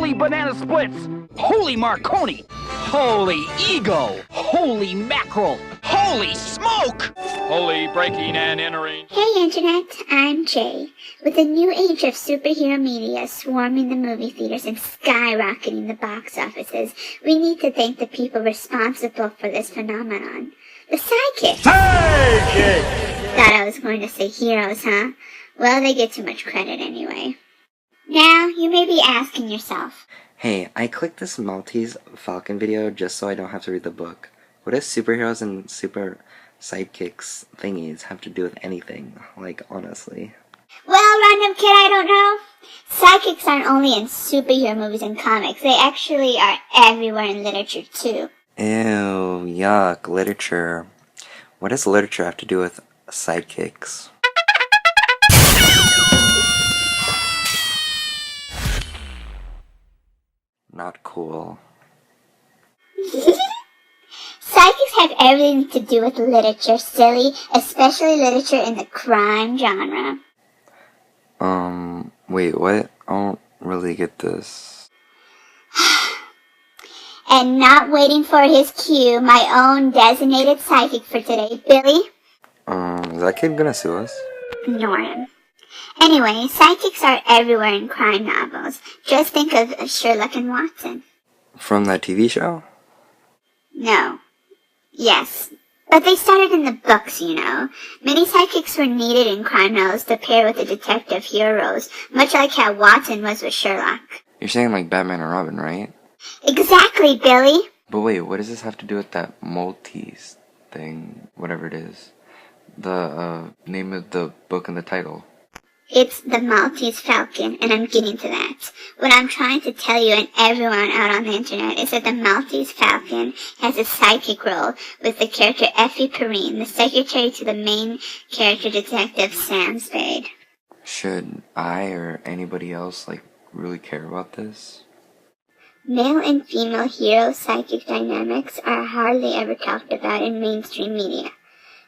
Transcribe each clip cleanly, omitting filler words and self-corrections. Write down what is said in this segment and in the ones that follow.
Holy banana splits! Holy Marconi! Holy ego! Holy mackerel! Holy smoke! Holy breaking and entering. Hey Internet, I'm Jay. With the new age of superhero media swarming the movie theaters and skyrocketing the box offices, we need to thank the people responsible for this phenomenon. The sidekicks! Sidekick! Thought I was going to say heroes, huh? Well, they get too much credit anyway. Now, you may be asking yourself, Hey, I clicked this Maltese Falcon video just so I don't have to read the book. What does superheroes and super sidekicks thingies have to do with anything? Like, honestly. well, random kid, I don't know. Sidekicks aren't only in superhero movies and comics, they actually are everywhere in literature too. Ew, yuck, literature. What does literature have to do with sidekicks? Not cool. Sidekicks have everything to do with literature, silly, especially literature in the crime genre. Wait, what? I don't really get this. And not waiting for his cue, my own designated psychic for today, Billy. Is that kid gonna sue us? Ignore him. Anyway, sidekicks are everywhere in crime novels. Just think of Sherlock and Watson. From that TV show? No. Yes. But they started in the books, you know. Many sidekicks were needed in crime novels to pair with the detective heroes, much like how Watson was with Sherlock. You're saying like Batman and Robin, right? Exactly, Billy. But wait, what does this have to do with that Maltese thing? Whatever it is. The, name of the book and the title. It's the Maltese Falcon, and I'm getting to that. What I'm trying to tell you and everyone out on the internet is that the Maltese Falcon has a sidekick role with the character Effie Perine, the secretary to the main character detective Sam Spade. Should I or anybody else, like, really care about this? Male and female hero-psychic dynamics are hardly ever talked about in mainstream media.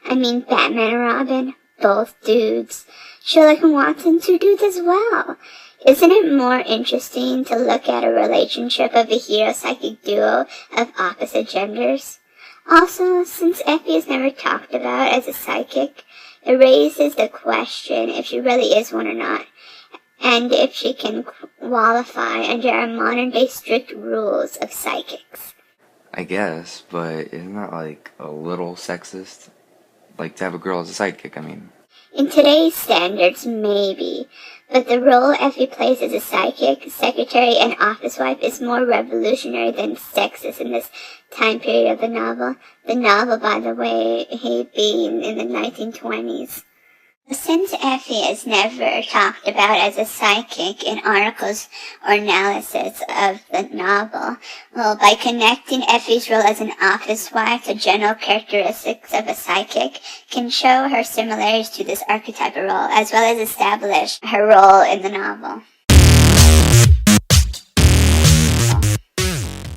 I mean, Batman and Robin, both dudes. Sherlock and Watson, two dudes as well. Isn't it more interesting to look at a relationship of a hero-psychic duo of opposite genders? Also, since Effie is never talked about as a psychic, it raises the question if she really is one or not, and if she can qualify under our modern-day strict rules of psychics. I guess, but isn't that, like, a little sexist? Like, to have a girl as a sidekick, I mean. In today's standards, maybe, but the role Effie plays as a psychic, secretary, and office wife is more revolutionary than sexist in this time period of the novel. The novel, by the way, being in the 1920s. Since Effie is never talked about as a psychic in articles or analysis of the novel, well, by connecting Effie's role as an office wife to general characteristics of a psychic, can show her similarities to this archetypal role, as well as establish her role in the novel.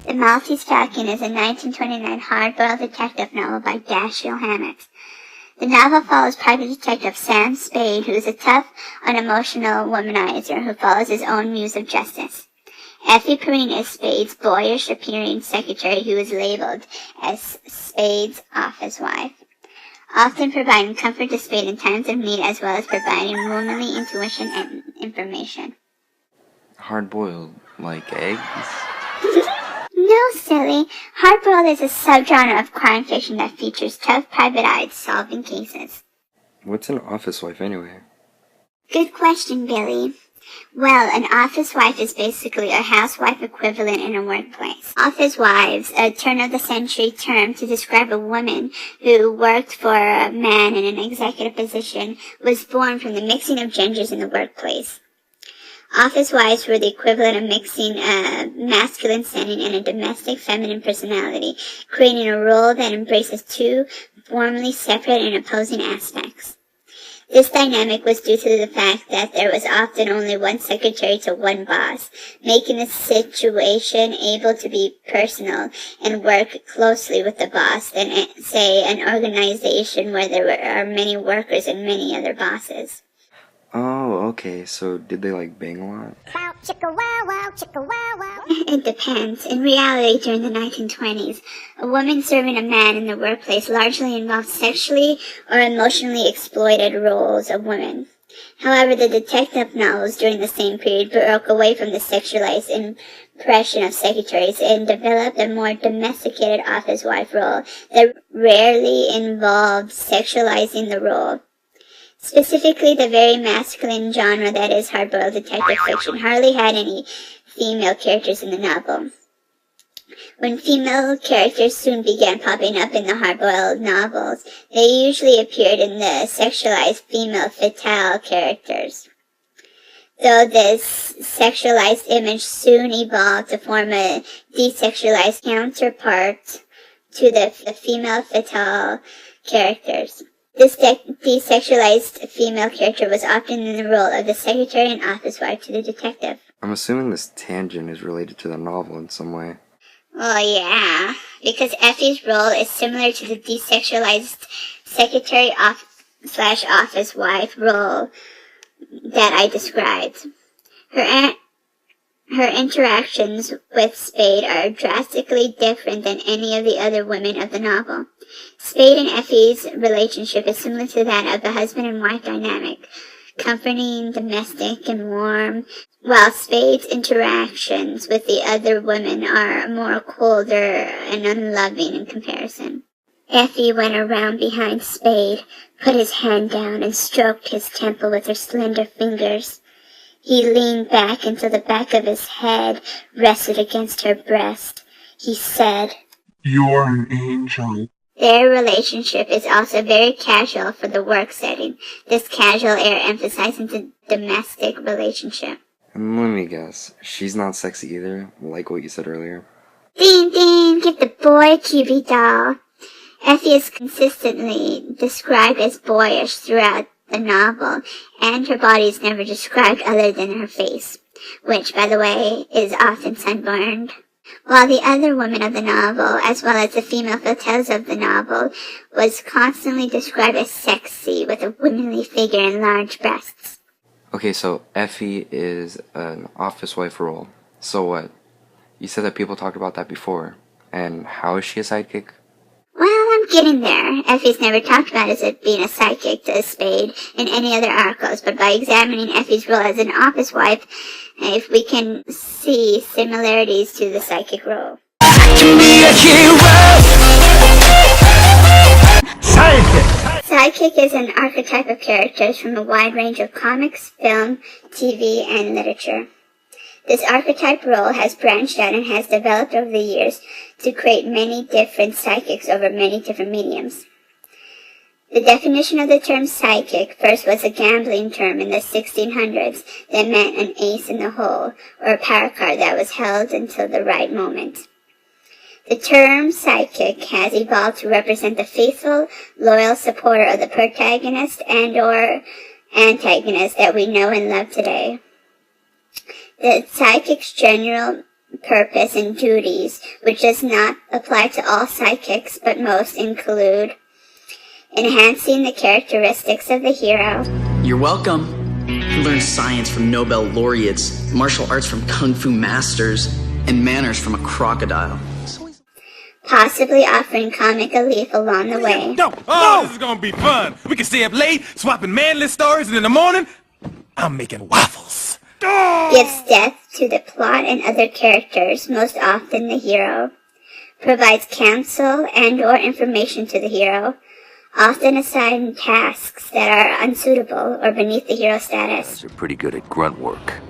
The Maltese Falcon is a 1929 hard-boiled detective novel by Dashiell Hammett. The novel follows private detective Sam Spade, who is a tough, unemotional womanizer who follows his own muse of justice. Effie Perine is Spade's boyish-appearing secretary who is labeled as Spade's office wife, often providing comfort to Spade in times of need as well as providing womanly intuition and information. Hard-boiled, like eggs? No, silly. Hard-boiled is a subgenre of crime fiction that features tough private eyes solving cases. What's an office wife anyway? Good question, Billy. Well, an office wife is basically a housewife equivalent in a workplace. Office wives, a turn-of-the-century term to describe a woman who worked for a man in an executive position, was born from the mixing of genders in the workplace. Office wives were the equivalent of mixing a masculine setting and a domestic feminine personality, creating a role that embraces two formally separate and opposing aspects. This dynamic was due to the fact that there was often only one secretary to one boss, making the situation able to be personal and work closely with the boss than, say, an organization where there are many workers and many other bosses. Oh, okay, so did they like bang a lot? Wow, chicka wow wow, chicka wow wow. it depends. In reality, during the 1920s, a woman serving a man in the workplace largely involved sexually or emotionally exploited roles of women. However, the detective novels during the same period broke away from the sexualized impression of secretaries and developed a more domesticated office wife role that rarely involved sexualizing the role. Specifically, the very masculine genre that is hard-boiled detective fiction hardly had any female characters in the novel. When female characters soon began popping up in the hard-boiled novels, they usually appeared in the sexualized female fatale characters. Though this sexualized image soon evolved to form a desexualized counterpart to the female fatale characters. This desexualized female character was often in the role of the secretary and office wife to the detective. I'm assuming this tangent is related to the novel in some way. Well, yeah, because Effie's role is similar to the desexualized secretary / office wife role that I described. Her interactions with Spade are drastically different than any of the other women of the novel. Spade and Effie's relationship is similar to that of the husband and wife dynamic, comforting, domestic, and warm, while Spade's interactions with the other women are more colder and unloving in comparison. Effie went around behind Spade, put his hand down, and stroked his temple with her slender fingers. He leaned back until the back of his head rested against her breast. He said, "You're an angel." Their relationship is also very casual for the work setting, this casual air emphasizing the domestic relationship. And let me guess, she's not sexy either, like what you said earlier. Ding ding, give the boy a Cubie doll. Effie is consistently described as boyish throughout the novel, and her body is never described other than her face, which, by the way, is often sunburned. While the other women of the novel, as well as the female fatales of the novel, was constantly described as sexy, with a womanly figure and large breasts. Okay, so Effie is an office wife role. So what? You said that people talked about that before. And how is she a sidekick? Well, I'm getting there. Effie's never talked about as it being a sidekick to Spade in any other articles, but by examining Effie's role as an office wife, if we can see similarities to the sidekick role. Sidekick! Sidekick is an archetype of characters from a wide range of comics, film, TV, and literature. This archetype role has branched out and has developed over the years to create many different sidekicks over many different mediums. The definition of the term sidekick first was a gambling term in the 1600s that meant an ace in the hole, or a power card that was held until the right moment. The term sidekick has evolved to represent the faithful, loyal supporter of the protagonist and/or antagonist that we know and love today. The sidekick's general purpose and duties, which does not apply to all sidekicks but most, include enhancing the characteristics of the hero. You're welcome. You learn science from Nobel laureates, martial arts from kung fu masters, and manners from a crocodile. Possibly offering comic relief along the way. This is gonna be fun. We can stay up late, swapping manly stories, and in the morning, I'm making waffles. Gives depth to the plot and other characters, most often the hero. Provides counsel and/or information to the hero. Often assign tasks that are unsuitable or beneath the hero's status. They're pretty good at grunt work.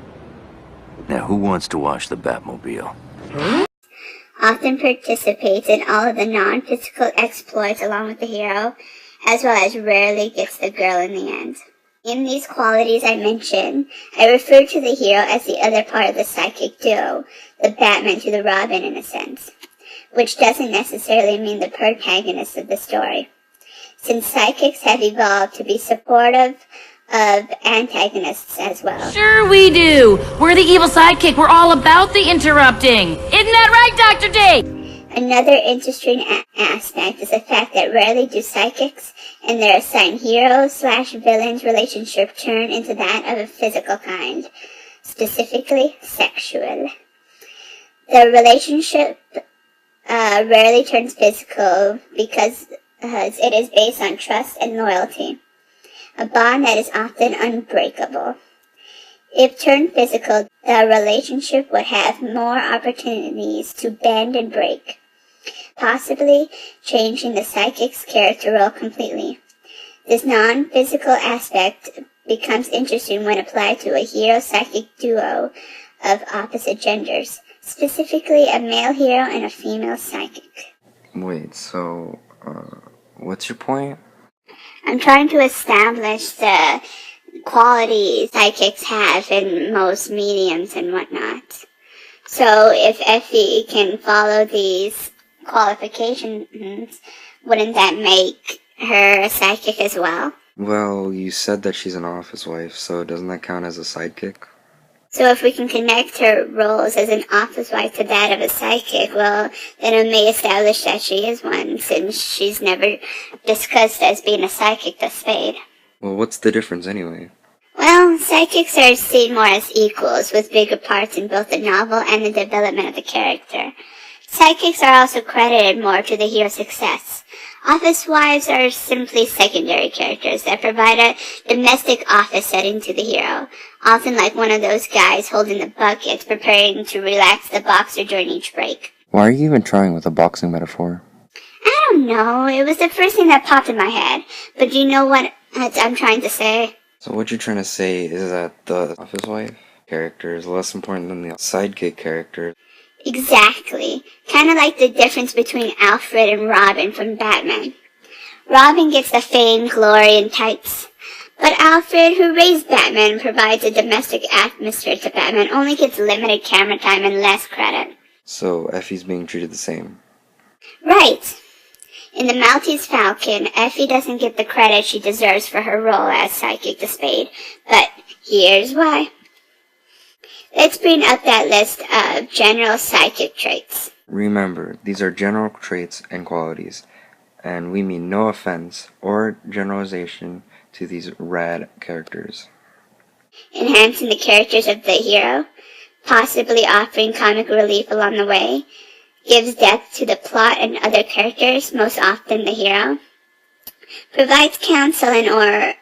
Now, who wants to wash the Batmobile? Often participates in all of the non-physical exploits along with the hero, as well as rarely gets the girl in the end. In these qualities I mentioned, I refer to the hero as the other part of the sidekick duo, the Batman to the Robin in a sense, which doesn't necessarily mean the protagonist of the story, since sidekicks have evolved to be supportive of antagonists as well. Sure we do. We're the evil sidekick. We're all about the interrupting. Isn't that right, Dr. D? Another interesting aspect is the fact that rarely do sidekicks and their assigned hero/villain's relationship turn into that of a physical kind, specifically sexual. The relationship rarely turns physical because it is based on trust and loyalty, a bond that is often unbreakable. If turned physical, the relationship would have more opportunities to bend and break, possibly changing the sidekick's character role completely. This non-physical aspect becomes interesting when applied to a hero-sidekick duo of opposite genders, specifically a male hero and a female sidekick. Wait, so, what's your point? I'm trying to establish the qualities sidekicks have in most mediums and whatnot. So if Effie can follow these qualifications, wouldn't that make her a sidekick as well? Well, you said that she's an office wife, so doesn't that count as a sidekick? So if we can connect her roles as an office wife to that of a sidekick, well, then it may establish that she is one, since she's never discussed as being a sidekick to Spade. Well, what's the difference anyway? Well, sidekicks are seen more as equals, with bigger parts in both the novel and the development of the character. Sidekicks are also credited more to the hero's success. Office wives are simply secondary characters that provide a domestic office setting to the hero, often like one of those guys holding the buckets, preparing to relax the boxer during each break. Why are you even trying with a boxing metaphor? I don't know, it was the first thing that popped in my head, but do you know what I'm trying to say? So what you're trying to say is that the office wife character is less important than the sidekick character. Exactly. Kind of like the difference between Alfred and Robin from Batman. Robin gets the fame, glory, and tights. But Alfred, who raised Batman and provides a domestic atmosphere to Batman, only gets limited camera time and less credit. So Effie's being treated the same. Right. In The Maltese Falcon, Effie doesn't get the credit she deserves for her role as sidekick to Spade, but here's why. Let's bring up that list of general sidekick traits. Remember, these are general traits and qualities, and we mean no offense or generalization to these rad characters. Enhancing the characters of the hero, possibly offering comic relief along the way, gives depth to the plot and other characters, most often the hero, provides counsel and or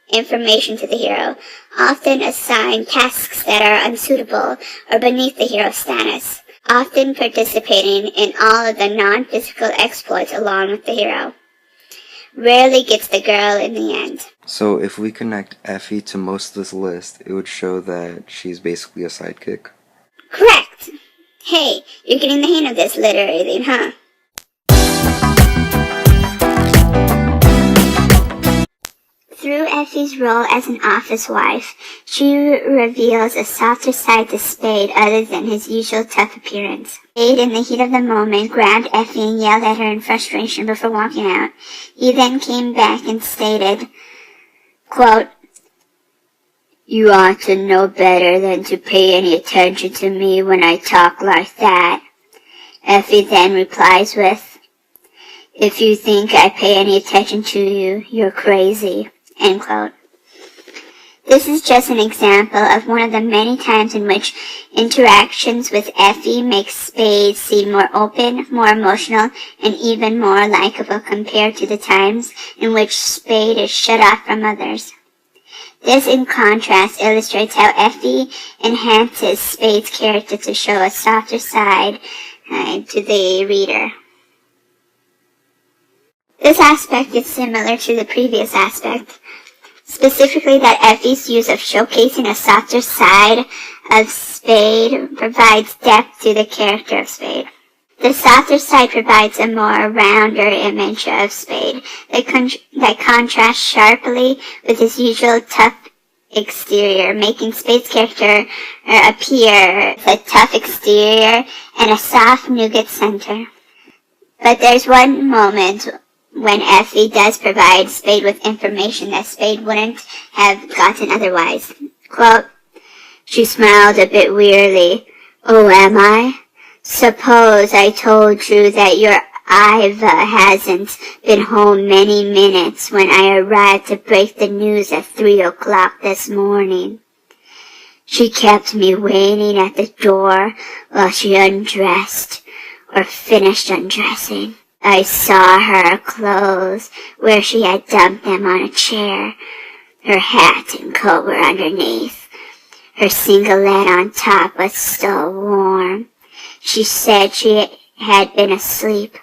information to the hero, often assign tasks that are unsuitable or beneath the hero's status, often participating in all of the non-physical exploits along with the hero. Rarely gets the girl in the end. So if we connect Effie to most of this list, it would show that she's basically a sidekick. Correct! Hey, you're getting the hang of this literary thing, huh? Through Effie's role as an office wife, she reveals a softer side to Spade other than his usual tough appearance. Spade, in the heat of the moment, grabbed Effie and yelled at her in frustration before walking out. He then came back and stated, quote, "You ought to know better than to pay any attention to me when I talk like that." Effie then replies with, "If you think I pay any attention to you, you're crazy." End quote. This is just an example of one of the many times in which interactions with Effie make Spade seem more open, more emotional, and even more likable compared to the times in which Spade is shut off from others. This, in contrast, illustrates how Effie enhances Spade's character to show a softer side to the reader. This aspect is similar to the previous aspect, specifically that Effie's use of showcasing a softer side of Spade provides depth to the character of Spade. The softer side provides a more rounder image of Spade that contrasts sharply with his usual tough exterior, making Spade's character appear with a tough exterior and a soft nougat center. But there's one moment when Effie does provide Spade with information that Spade wouldn't have gotten otherwise. Quote, "She smiled a bit wearily. 'Oh, am I? Suppose I told you that your Iva hasn't been home many minutes when I arrived to break the news at 3 o'clock this morning. She kept me waiting at the door while she undressed or finished undressing. I saw her clothes where she had dumped them on a chair. Her hat and coat were underneath. Her singlet on top was still warm. She said she had been asleep,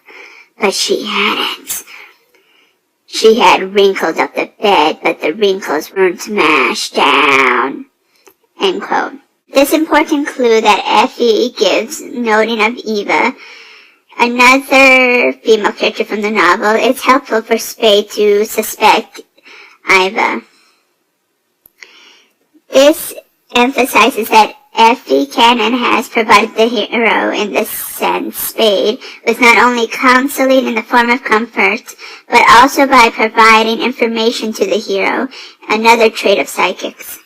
but she hadn't. She had wrinkled up the bed, but the wrinkles weren't mashed down. End quote. This important clue that Effie gives, noting of Eva, another female character from the novel, is helpful for Spade to suspect Eva. This emphasizes that Effie can and has provided the hero in this sense, Spade, with not only counseling in the form of comfort, but also by providing information to the hero, another trait of psychics.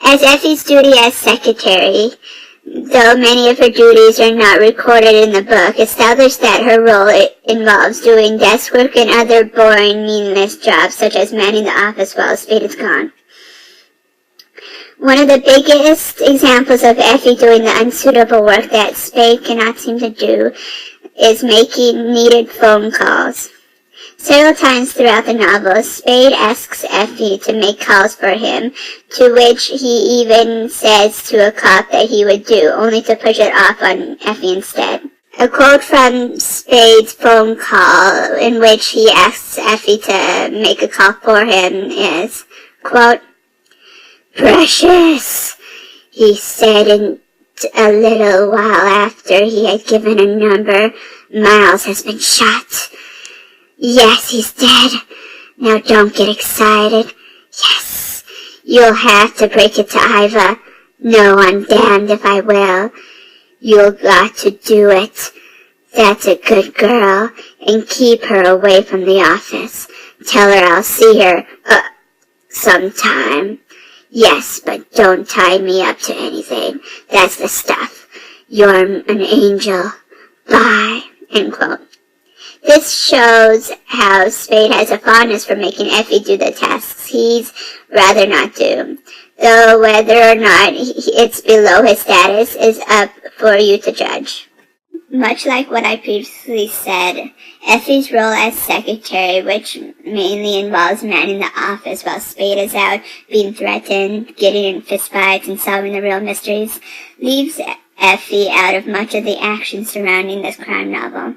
As Effie's duty as secretary, though many of her duties are not recorded in the book, established that her role involves doing desk work and other boring, meaningless jobs, such as manning the office while Spade is gone. One of the biggest examples of Effie doing the unsuitable work that Spade cannot seem to do is making needed phone calls. Several times throughout the novel, Spade asks Effie to make calls for him, to which he even says to a cop that he would do, only to push it off on Effie instead. A quote from Spade's phone call in which he asks Effie to make a call for him is, quote, "Precious," he said a little while after he had given a number, "Miles has been shot. Yes, he's dead. Now don't get excited. Yes, you'll have to break it to Iva. No, I'm damned if I will. You'll got to do it. That's a good girl, and keep her away from the office. Tell her I'll see her, sometime. Yes, but don't tie me up to anything. That's the stuff. You're an angel. Bye." End quote. This shows how Spade has a fondness for making Effie do the tasks he's rather not do, though whether or not it's below his status is up for you to judge. Much like what I previously said, Effie's role as secretary, which mainly involves manning the office while Spade is out being threatened, getting in fistfights, and solving the real mysteries, leaves Effie out of much of the action surrounding this crime novel.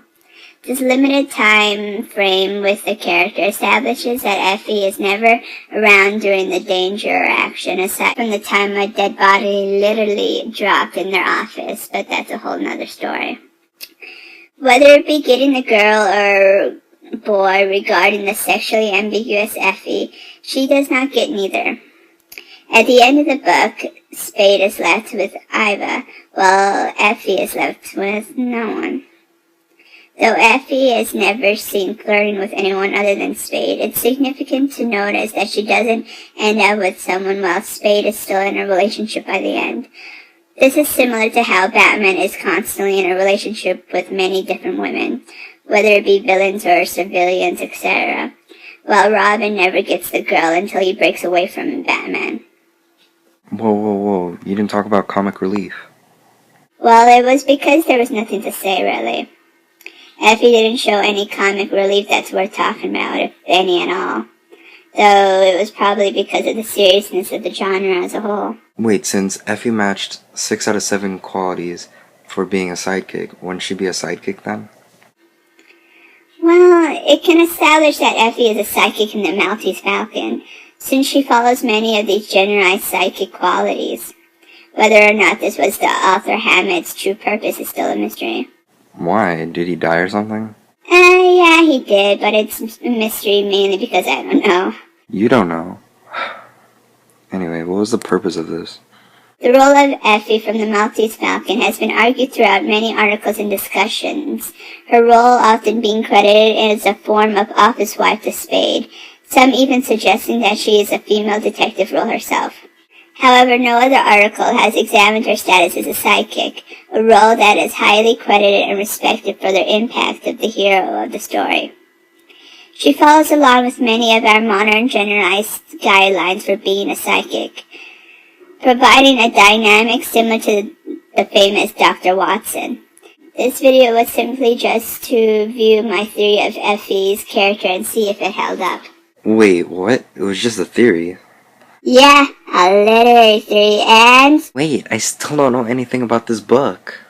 This limited time frame with the character establishes that Effie is never around during the danger or action, aside from the time a dead body literally dropped in their office, but that's a whole nother story. Whether it be getting the girl or boy regarding the sexually ambiguous Effie, she does not get neither. At the end of the book, Spade is left with Iva, while Effie is left with no one. Though Effie is never seen flirting with anyone other than Spade, it's significant to notice that she doesn't end up with someone while Spade is still in a relationship by the end. This is similar to how Batman is constantly in a relationship with many different women, whether it be villains or civilians, etc., while Robin never gets the girl until he breaks away from Batman. Whoa. You didn't talk about comic relief. Well, it was because there was nothing to say, really. Effie didn't show any comic relief that's worth talking about, if any at all. Though it was probably because of the seriousness of the genre as a whole. Wait, since Effie matched 6 out of 7 qualities for being a sidekick, wouldn't she be a sidekick then? Well, it can establish that Effie is a psychic in the Maltese Falcon, since she follows many of these generalized psychic qualities. Whether or not this was the author Hammett's true purpose is still a mystery. Why? Did he die or something? Yeah, he did, but it's a mystery mainly because I don't know. You don't know. Anyway, what was the purpose of this? The role of Effie from the Maltese Falcon has been argued throughout many articles and discussions, her role often being credited as a form of office wife to Spade, some even suggesting that she is a female detective role herself. However, no other article has examined her status as a sidekick, a role that is highly credited and respected for the impact of the hero of the story. She follows along with many of our modern generalized guidelines for being a psychic. providing a dynamic similar to the famous Dr. Watson. This video was simply just to view my theory of Effie's character and see if it held up. Wait, what? It was just a theory. Yeah, a literary theory, and... Wait, I still don't know anything about this book.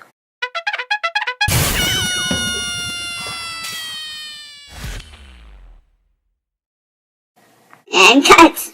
And cut!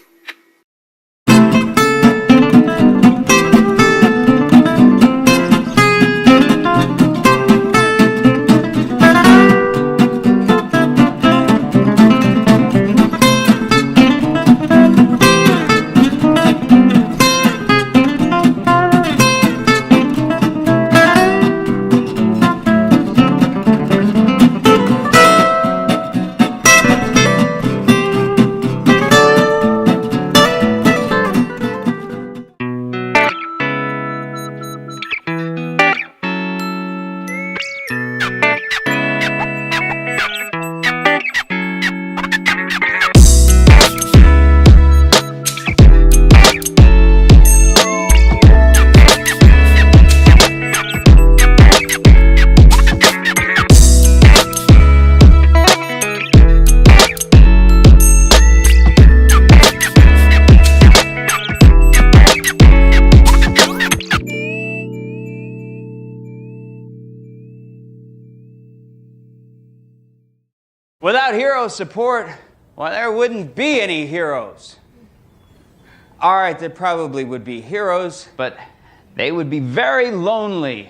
Without hero support, well, there wouldn't be any heroes. All right, there probably would be heroes, but they would be very lonely.